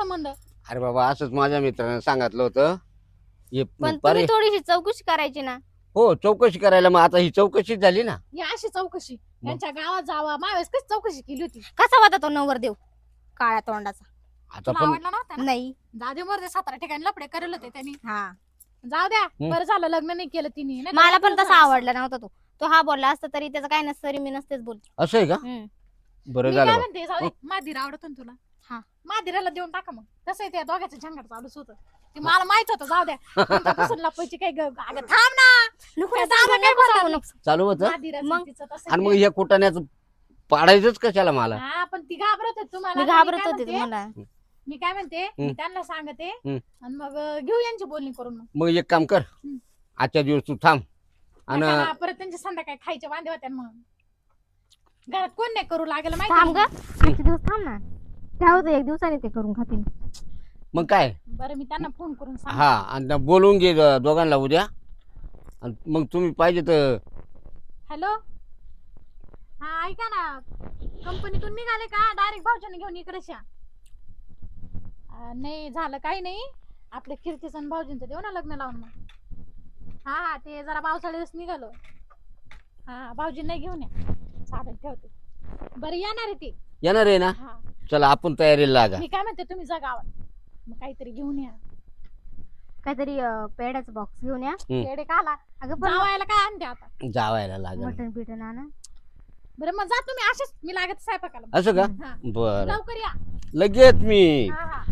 संबंध? अरे बाबा असंच माझ्या मित्राने सांगितलं होतं. पण तुम्ही थोडीशी चौकशी करायची ना. हो चौकशी करायला, मग आता ही चौकशी झाली ना. या अशी चौकशी त्यांच्या गावात जावा, मावेस कशी चौकशी केली होती? कसा होता तो नवरदेव काळ्या तोंडाचा? आता तुला पण आवडला नव्हता ना? नाही. जाऊ दे मरते, 17 ठिकाणी लपडे करेल होते त्यांनी. हा जाऊ द्या, बरं झालं लग्न नाही केलं तिने. नाही तर मला पण लग्न तसा झालं आवडला नव्हता तो. तो हा बोलला असता तरी त्याचं काय नसतं तरी मी नसतेच बोलते. असं आहे का? बरं मी काय झालं. म्हणते, जाऊ दे, माधीर आवडतो ना तुला? हा. माधीराला देऊन टाका मग. तसं त्या दोघांचं झंगाट चालूच होतं. ते मला माहित होतं. जाऊ द्या, तुमच्यापासून लपायची काय अगं थांब ना. नको काय नको दादा काय नको बोलावं? नको. चालू होतं. माधीराचं मग? तिचं तसं आणि मग ते. हे कुटाण्याचं पाडायचंच कशाला मला? हा पण ती घाबरत होती तुम्हाला. मी तर घाबरत काय होते म्हणते, तुम्हाला. मी काय म्हणते, मी त्यांना सांगते आणि मग घेऊ यांची बोलणी करून. मग मग एक काम कर, आजच्या दिवस तू थांब आणि नका ना, परत त्यांच्या संध्याकाळी खायचे वांदे होते ना. मग घरात कोण नाही करू लागेल माहिती थांब ग आहे? आजचे दिवस थांब ना. काय होतं एक दिवसाने ते करून खातील. मग काय. बरं मी त्यांना फोन करून सांग. हा आणि बोलवून घे दोघांना उद्या. आणि मग तुम्ही पाहिजे तर हॅलो, हा ऐका ना, कंपनीतून निघाले का डायरेक्ट भाऊजाने घेऊन इकडेच्या? नाही झालं काही नाही, आपल्या कीर्तीचं आणि भाऊजींचं देऊ ना लग्न लावून. मग हा ते जरा पावसाळ्यातच निघालो. हा भाऊजींना घेऊन या. चालेल ठेवते. बरं येणार आहे ती. येणार आहे ना. हा चला आपण तयारीला लागा. मी काय म्हणते, तुम्ही जा गावात, मग काहीतरी घेऊन या. काहीतरी पेड्याचा बॉक्स घेऊन या. येडे का आला? अगं पण जावायला काय आणते आता? जावायला लागा. मटण बिटन आणा. बरं मग जा तुम्ही, असेच मी लागत स्वयंपाकाला. असं का? हा. बर लवकर या. लगेच मी. हा हा